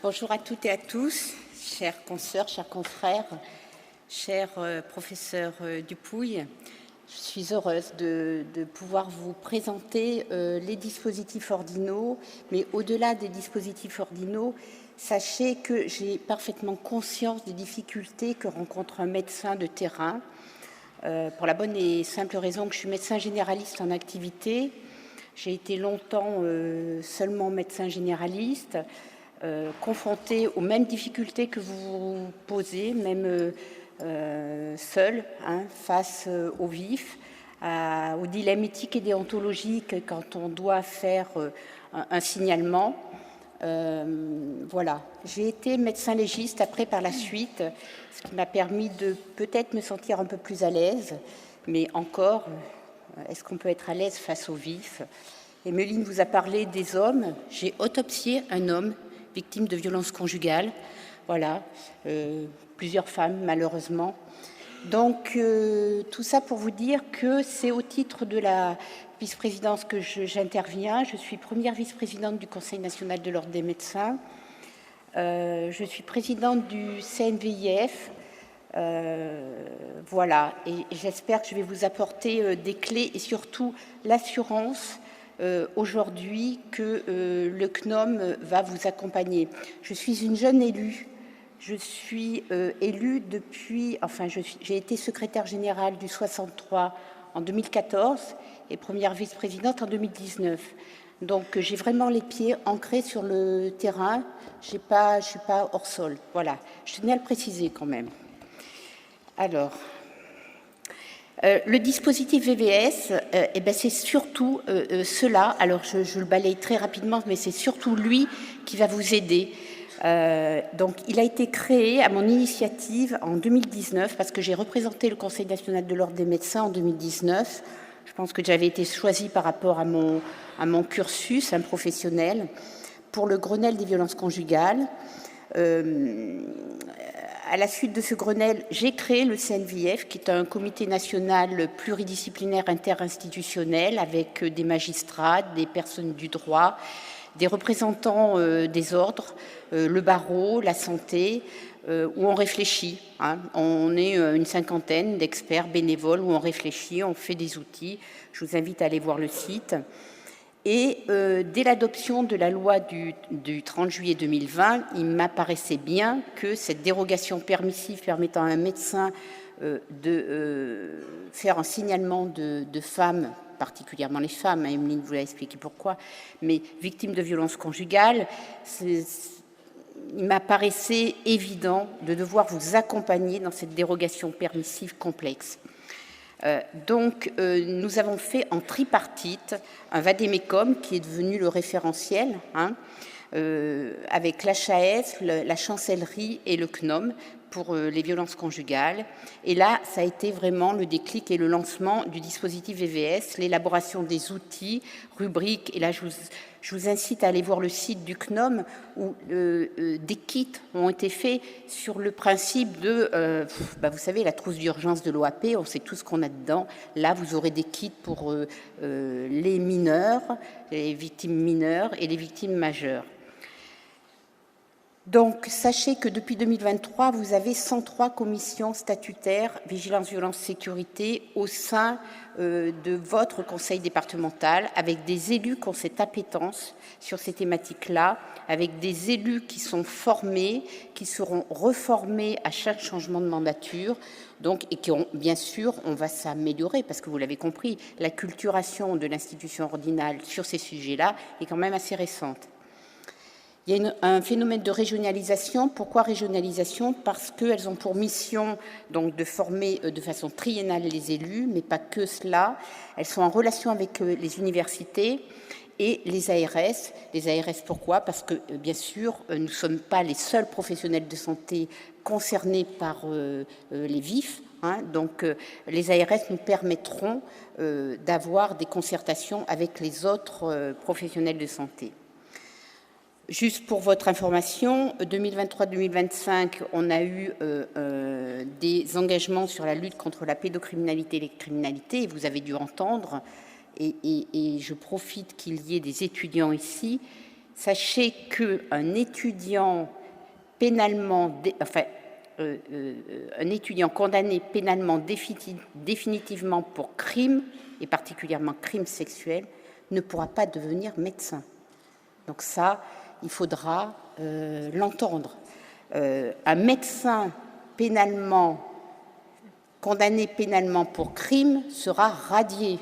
Bonjour à toutes et à tous, chères consoeurs, chers confrères, chers professeurs Dupouille. Je suis heureuse de pouvoir vous présenter les dispositifs ordinaux, mais au-delà des dispositifs ordinaux, sachez que j'ai parfaitement conscience des difficultés que rencontre un médecin de terrain, pour la bonne et simple raison que je suis médecin généraliste en activité. J'ai été longtemps seulement médecin généraliste, confronté aux mêmes difficultés que vous posez, même seul, face au vif, aux dilemmes éthiques et déontologiques quand on doit faire un signalement. Voilà, j'ai été médecin légiste après par la suite, ce qui m'a permis de peut-être me sentir un peu plus à l'aise, mais encore, est-ce qu'on peut être à l'aise face au vif? Emeline vous a parlé des hommes. J'ai autopsié un homme victime de violences conjugales. Voilà, plusieurs femmes malheureusement. Donc tout ça pour vous dire que c'est au titre de la vice-présidence que j'interviens. Je suis première vice-présidente du Conseil national de l'Ordre des médecins. Je suis présidente du CNVIF. Voilà, et j'espère que je vais vous apporter des clés et surtout l'assurance aujourd'hui que le CNOM va vous accompagner. Je suis une jeune élue. Je suis élue depuis, enfin j'ai été secrétaire générale du 63 en 2014 et première vice-présidente en 2019. Donc j'ai vraiment les pieds ancrés sur le terrain. Je suis pas hors sol. Voilà, je tenais à le préciser quand même. Alors, le dispositif VVS, c'est surtout cela. Alors, je le balaye très rapidement, mais c'est surtout lui qui va vous aider. Donc, il a été créé à mon initiative en 2019, parce que j'ai représenté le Conseil national de l'Ordre des médecins en 2019. Je pense que j'avais été choisie par rapport à mon cursus professionnel pour le Grenelle des violences conjugales. À la suite de ce Grenelle, j'ai créé le CNVIF, qui est un comité national pluridisciplinaire interinstitutionnel avec des magistrats, des personnes du droit, des représentants des ordres, le barreau, la santé, où on réfléchit. On est une cinquantaine d'experts bénévoles où on réfléchit, on fait des outils. Je vous invite à aller voir le site. Et dès l'adoption de la loi du 30 juillet 2020, il m'apparaissait bien que cette dérogation permissive permettant à un médecin de faire un signalement de femmes, particulièrement les femmes, Emeline vous l'a expliqué pourquoi, mais victimes de violences conjugales, il m'apparaissait évident de devoir vous accompagner dans cette dérogation permissive complexe. Donc, nous avons fait en tripartite un vadémécum qui est devenu le référentiel, avec l'HAS, la chancellerie et le CNOM pour les violences conjugales. Et là, ça a été vraiment le déclic et le lancement du dispositif VVS, l'élaboration des outils, rubriques. Et là, je vous incite à aller voir le site du CNOM où des kits ont été faits sur le principe de, vous savez, la trousse d'urgence de l'OAP, on sait tout ce qu'on a dedans. Là, vous aurez des kits pour les mineurs, les victimes mineures et les victimes majeures. Donc, sachez que depuis 2023, vous avez 103 commissions statutaires vigilance, violence, sécurité au sein de votre conseil départemental, avec des élus qui ont cette appétence sur ces thématiques-là, avec des élus qui sont formés, qui seront reformés à chaque changement de mandature, donc, et qui ont, bien sûr, on va s'améliorer, parce que vous l'avez compris, la culturation de l'institution ordinale sur ces sujets-là est quand même assez récente. Il y a un phénomène de régionalisation. Pourquoi régionalisation? Parce qu'elles ont pour mission donc, de former de façon triennale les élus, mais pas que cela. Elles sont en relation avec les universités et les ARS. Les ARS, pourquoi? Parce que, bien sûr, nous ne sommes pas les seuls professionnels de santé concernés par les VIF. Donc, les ARS nous permettront d'avoir des concertations avec les autres professionnels de santé. Juste pour votre information, 2023-2025, on a eu des engagements sur la lutte contre la pédocriminalité et les criminalités, et vous avez dû entendre, et je profite qu'il y ait des étudiants ici, Sachez qu'un étudiant un étudiant condamné pénalement définitivement pour crime, et particulièrement crime sexuel, ne pourra pas devenir médecin. Donc ça, il faudra l'entendre. Un médecin condamné pénalement pour crime sera radié.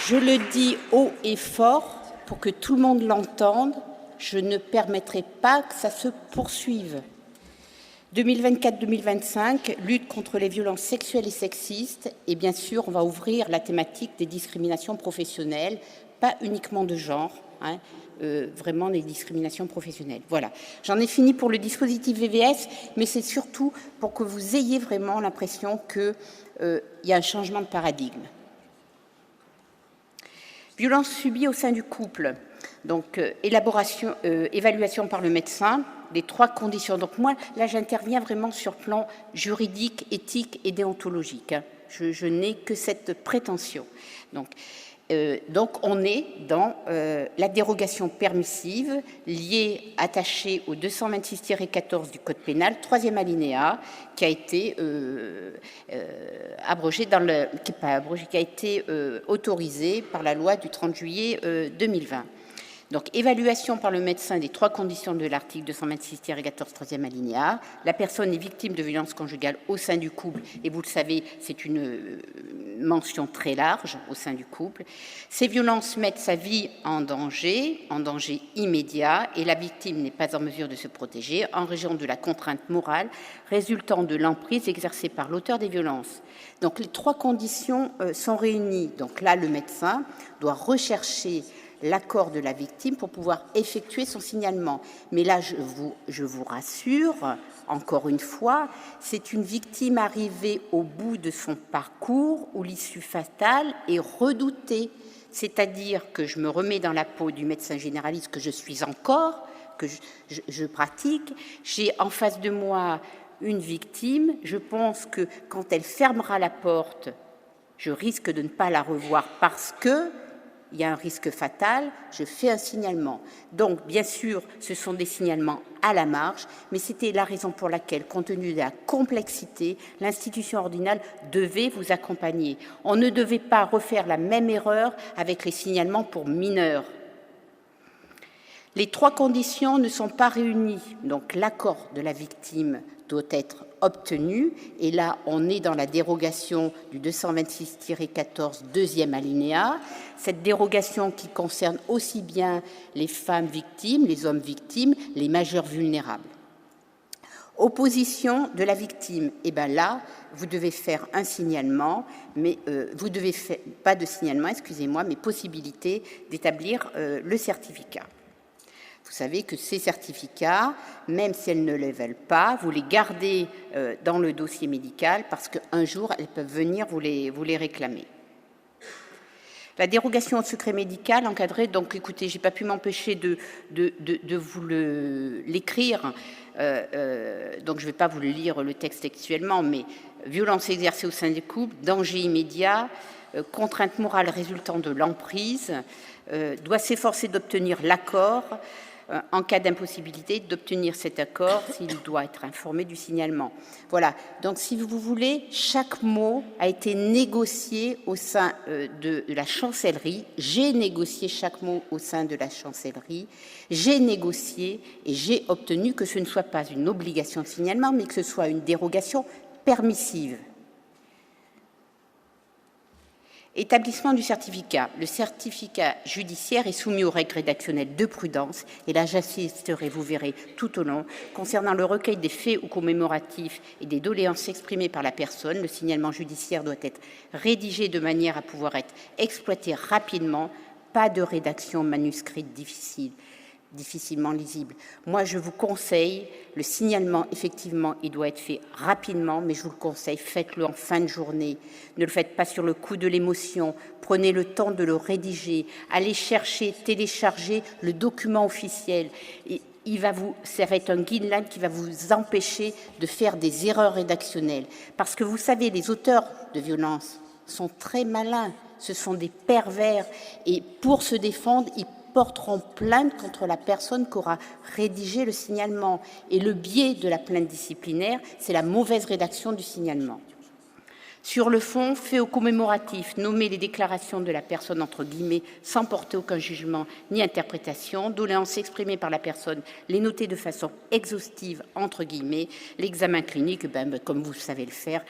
Je le dis haut et fort pour que tout le monde l'entende, je ne permettrai pas que ça se poursuive. 2024-2025, lutte contre les violences sexuelles et sexistes, et bien sûr, on va ouvrir la thématique des discriminations professionnelles, pas uniquement de genre, vraiment les discriminations professionnelles. Voilà, j'en ai fini pour le dispositif VVS, mais c'est surtout pour que vous ayez vraiment l'impression qu'il y a un changement de paradigme. Violences subies au sein du couple, donc évaluation par le médecin, les 3 conditions. Donc moi, là, j'interviens vraiment sur le plan juridique, éthique et déontologique. Je n'ai que cette prétention. Donc on est dans la dérogation permissive liée, attachée au 226-14 du Code pénal, 3e alinéa, qui a été autorisé par la loi du 30 juillet 2020. Donc, évaluation par le médecin des 3 conditions de l'article 226-14, 3e alinéa. La personne est victime de violences conjugales au sein du couple, et vous le savez, c'est une mention très large au sein du couple. Ces violences mettent sa vie en danger immédiat, et la victime n'est pas en mesure de se protéger en raison de la contrainte morale résultant de l'emprise exercée par l'auteur des violences. Donc, les 3 conditions sont réunies. Donc là, le médecin doit rechercher l'accord de la victime pour pouvoir effectuer son signalement. Mais là, je vous rassure, encore une fois, c'est une victime arrivée au bout de son parcours où l'issue fatale est redoutée. C'est-à-dire que je me remets dans la peau du médecin généraliste que je suis encore, que je pratique. J'ai en face de moi une victime. Je pense que quand elle fermera la porte, je risque de ne pas la revoir parce que il y a un risque fatal, je fais un signalement. Donc, bien sûr, ce sont des signalements à la marge, mais c'était la raison pour laquelle, compte tenu de la complexité, l'institution ordinale devait vous accompagner. On ne devait pas refaire la même erreur avec les signalements pour mineurs. Les 3 conditions ne sont pas réunies, donc l'accord de la victime doit être obtenu, et là on est dans la dérogation du 226-14 2e alinéa, cette dérogation qui concerne aussi bien les femmes victimes, les hommes victimes, les majeurs vulnérables. Opposition de la victime, et bien là vous devez faire un signalement, mais vous devez faire, pas de signalement, excusez-moi, mais possibilité d'établir le certificat. Vous savez que ces certificats, même si elles ne les veulent pas, vous les gardez dans le dossier médical parce qu'un jour, elles peuvent venir vous les réclamer. La dérogation au secret médical encadrée, donc écoutez, je n'ai pas pu m'empêcher de vous l'écrire, donc je ne vais pas vous le lire le texte textuellement, mais violence exercée au sein du couple, danger immédiat, contrainte morale résultant de l'emprise, doit s'efforcer d'obtenir l'accord. En cas d'impossibilité d'obtenir cet accord, s'il doit être informé du signalement. Voilà, donc si vous voulez, chaque mot a été négocié au sein de la chancellerie. J'ai négocié chaque mot au sein de la chancellerie. J'ai négocié et j'ai obtenu que ce ne soit pas une obligation de signalement, mais que ce soit une dérogation permissive. Établissement du certificat. Le certificat judiciaire est soumis aux règles rédactionnelles de prudence, et là j'insisterai, vous verrez, tout au long. Concernant le recueil des faits ou commémoratifs et des doléances exprimées par la personne, le signalement judiciaire doit être rédigé de manière à pouvoir être exploité rapidement, pas de rédaction manuscrite difficilement lisible. Moi, je vous conseille, le signalement, effectivement, il doit être fait rapidement, mais je vous le conseille, faites-le en fin de journée. Ne le faites pas sur le coup de l'émotion. Prenez le temps de le rédiger. Allez chercher, télécharger le document officiel. Et ça va être un guideline qui va vous empêcher de faire des erreurs rédactionnelles. Parce que vous savez, les auteurs de violences sont très malins, ce sont des pervers, et pour se défendre, ils porteront plainte contre la personne qui aura rédigé le signalement. Et le biais de la plainte disciplinaire, c'est la mauvaise rédaction du signalement. Sur le fond, fait au commémoratif, nommer les déclarations de la personne entre guillemets sans porter aucun jugement ni interprétation, doléances exprimées par la personne, les noter de façon exhaustive entre guillemets, l'examen clinique, comme vous savez le faire,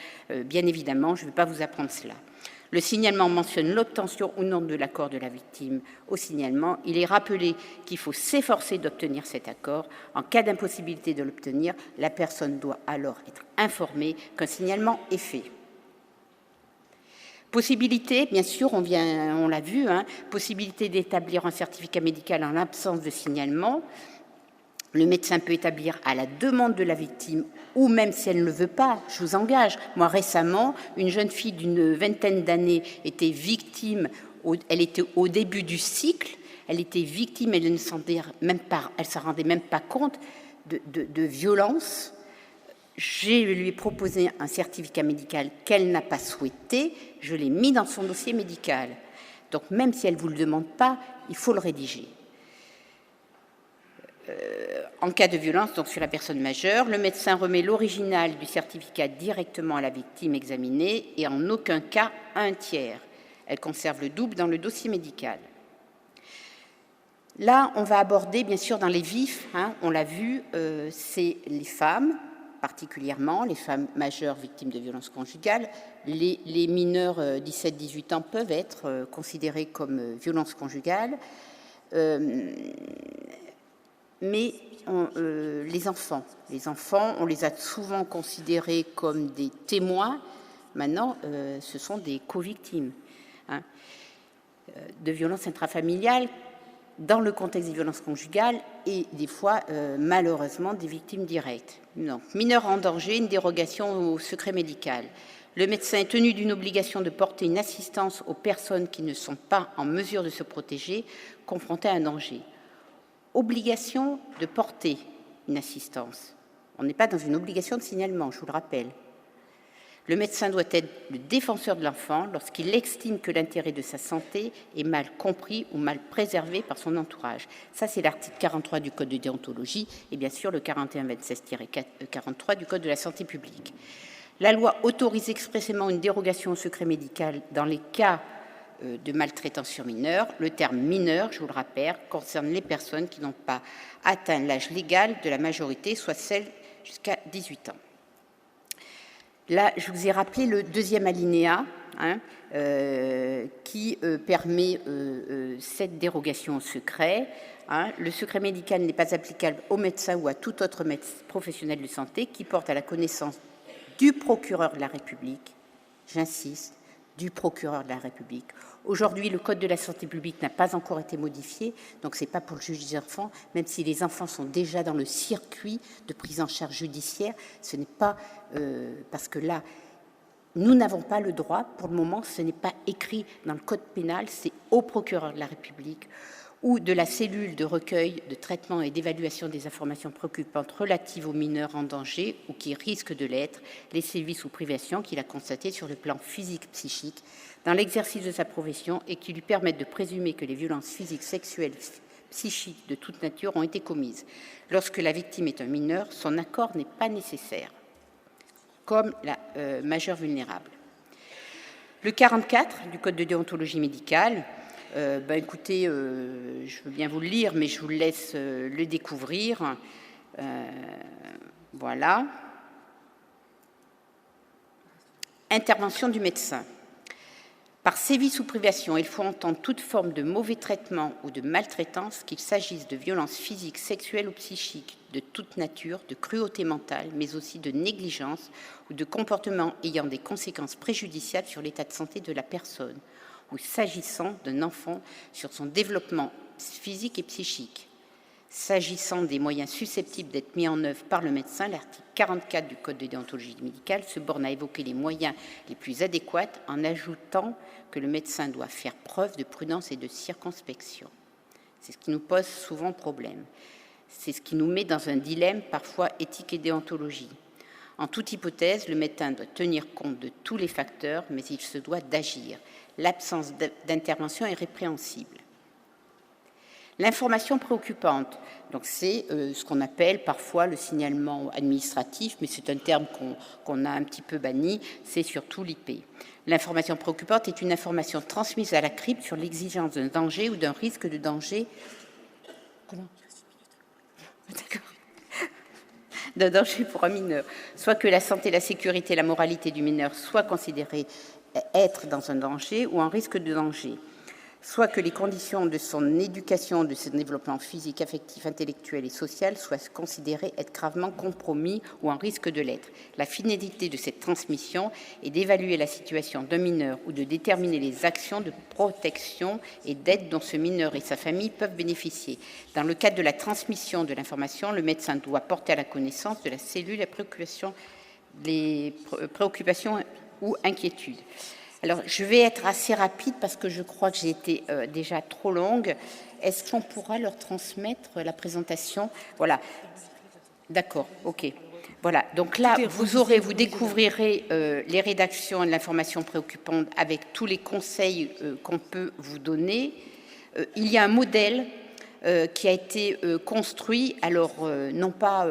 bien évidemment, je ne vais pas vous apprendre cela. Le signalement mentionne l'obtention ou non de l'accord de la victime au signalement. Il est rappelé qu'il faut s'efforcer d'obtenir cet accord. En cas d'impossibilité de l'obtenir, la personne doit alors être informée qu'un signalement est fait. Possibilité, bien sûr, on l'a vu, possibilité d'établir un certificat médical en l'absence de signalement. Le médecin peut établir à la demande de la victime ou même si elle ne le veut pas, je vous engage. Moi, récemment, une jeune fille d'une vingtaine d'années était victime, elle était au début du cycle, elle était victime, elle ne s'en rendait même pas compte de violence. Je lui ai proposé un certificat médical qu'elle n'a pas souhaité, je l'ai mis dans son dossier médical. Donc même si elle ne vous le demande pas, il faut le rédiger. En cas de violence, donc sur la personne majeure, le médecin remet l'original du certificat directement à la victime examinée et en aucun cas à un tiers. Elle conserve le double dans le dossier médical. Là, on va aborder, bien sûr, dans les vifs, on l'a vu, c'est les femmes, particulièrement les femmes majeures victimes de violences conjugales. Les mineurs 17-18 ans peuvent être considérés comme violences conjugales, mais les enfants, on les a souvent considérés comme des témoins. Maintenant, ce sont des co-victimes de violences intrafamiliales dans le contexte des violences conjugales et des fois, malheureusement, des victimes directes. Donc, mineurs en danger, une dérogation au secret médical. Le médecin est tenu d'une obligation de porter une assistance aux personnes qui ne sont pas en mesure de se protéger, confrontées à un danger. Obligation de porter une assistance. On n'est pas dans une obligation de signalement, je vous le rappelle. Le médecin doit être le défenseur de l'enfant lorsqu'il estime que l'intérêt de sa santé est mal compris ou mal préservé par son entourage. Ça, c'est l'article 43 du Code de déontologie et bien sûr le 4126-43 du Code de la santé publique. La loi autorise expressément une dérogation au secret médical dans les cas de maltraitance sur mineurs. Le terme mineur, je vous le rappelle, concerne les personnes qui n'ont pas atteint l'âge légal de la majorité, soit celles jusqu'à 18 ans. Là, je vous ai rappelé le deuxième alinéa qui permet cette dérogation au secret. Le secret médical n'est pas applicable aux médecins ou à tout autre professionnel de santé qui porte à la connaissance du procureur de la République, j'insiste, du procureur de la République. Aujourd'hui, le Code de la santé publique n'a pas encore été modifié, donc ce n'est pas pour le juge des enfants, même si les enfants sont déjà dans le circuit de prise en charge judiciaire, ce n'est pas parce que là, nous n'avons pas le droit, pour le moment, ce n'est pas écrit dans le Code pénal, c'est au procureur de la République ou de la cellule de recueil, de traitement et d'évaluation des informations préoccupantes relatives aux mineurs en danger ou qui risquent de l'être, les sévices ou privations qu'il a constatés sur le plan physique, psychique, dans l'exercice de sa profession et qui lui permettent de présumer que les violences physiques, sexuelles, psychiques de toute nature ont été commises. Lorsque la victime est un mineur, son accord n'est pas nécessaire, comme la majeure vulnérable. Le 44 du Code de déontologie médicale, écoutez, je veux bien vous le lire, mais je vous laisse le découvrir. Voilà. Intervention du médecin. Par sévices ou privation, il faut entendre toute forme de mauvais traitement ou de maltraitance, qu'il s'agisse de violences physiques, sexuelles ou psychiques, de toute nature, de cruauté mentale, mais aussi de négligence ou de comportements ayant des conséquences préjudiciables sur l'état de santé de la personne, ou s'agissant d'un enfant sur son développement physique et psychique. S'agissant des moyens susceptibles d'être mis en œuvre par le médecin, l'article 44 du Code de déontologie médicale se borne à évoquer les moyens les plus adéquats en ajoutant que le médecin doit faire preuve de prudence et de circonspection. C'est ce qui nous pose souvent problème. C'est ce qui nous met dans un dilemme, parfois éthique et déontologie. En toute hypothèse, le médecin doit tenir compte de tous les facteurs, mais il se doit d'agir. L'absence d'intervention est répréhensible. L'information préoccupante, donc c'est ce qu'on appelle parfois le signalement administratif, mais c'est un terme qu'on a un petit peu banni, c'est surtout l'IP. L'information préoccupante est une information transmise à la CRIP sur l'exigence d'un danger ou d'un risque de danger. Comment ? D'accord. D'un danger pour un mineur, soit que la santé, la sécurité, la moralité du mineur soient considérées être dans un danger ou un risque de danger, soit que les conditions de son éducation, de son développement physique, affectif, intellectuel et social soient considérées être gravement compromis ou en risque de l'être. La finalité de cette transmission est d'évaluer la situation d'un mineur ou de déterminer les actions de protection et d'aide dont ce mineur et sa famille peuvent bénéficier. Dans le cadre de la transmission de l'information, le médecin doit porter à la connaissance de la cellule les préoccupations ou inquiétudes. Alors, je vais être assez rapide parce que je crois que j'ai été déjà trop longue. Est-ce qu'on pourra leur transmettre la présentation? Voilà. D'accord, ok. Voilà, donc là, vous découvrirez les rédactions et l'information préoccupante avec tous les conseils qu'on peut vous donner. Il y a un modèle qui a été construit, alors non pas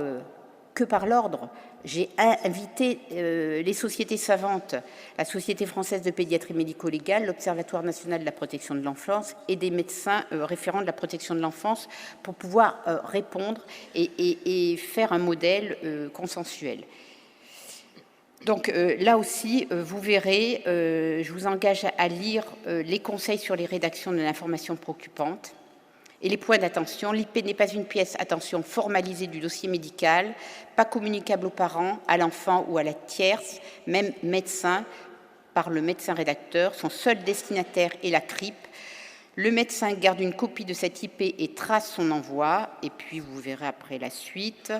que par l'ordre. J'ai invité les sociétés savantes, la Société française de pédiatrie médico-légale, l'Observatoire national de la protection de l'enfance et des médecins référents de la protection de l'enfance pour pouvoir répondre et faire un modèle consensuel. Donc là aussi, vous verrez, je vous engage à lire les conseils sur les rédactions de l'information préoccupante. Et les points d'attention, l'IP n'est pas une pièce, attention, formalisée du dossier médical, pas communicable aux parents, à l'enfant ou à la tierce, même médecin, par le médecin rédacteur. Son seul destinataire est la CRIP. Le médecin garde une copie de cette IP et trace son envoi. Et puis, vous verrez après la suite.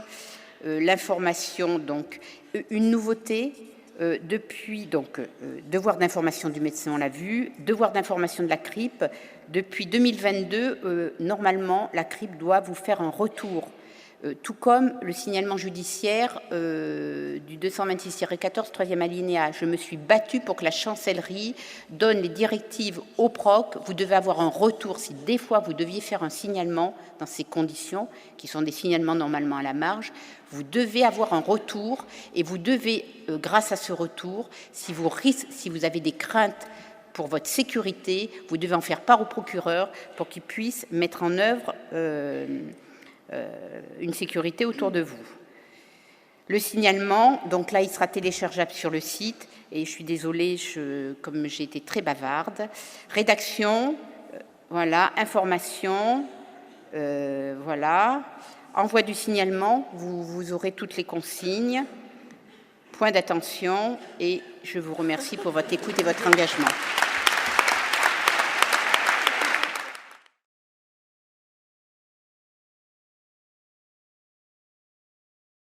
L'information, donc, une nouveauté. Depuis, donc, devoir d'information du médecin, on l'a vu, devoir d'information de la CRIP. Depuis 2022, normalement, la CRIP doit vous faire un retour, tout comme le signalement judiciaire du 226-14, troisième alinéa. Je me suis battue pour que la chancellerie donne les directives au PROC. Vous devez avoir un retour. Si des fois vous deviez faire un signalement dans ces conditions, qui sont des signalements normalement à la marge, vous devez avoir un retour et vous devez, grâce à ce retour, si vous avez des craintes pour votre sécurité, vous devez en faire part au procureur pour qu'il puisse mettre en œuvre une sécurité autour de vous. Le signalement, donc là, il sera téléchargeable sur le site, et je suis désolée, comme j'ai été très bavarde. Rédaction, voilà, information, voilà. Envoi du signalement, vous aurez toutes les consignes. Point d'attention, et je vous remercie pour votre écoute et votre engagement.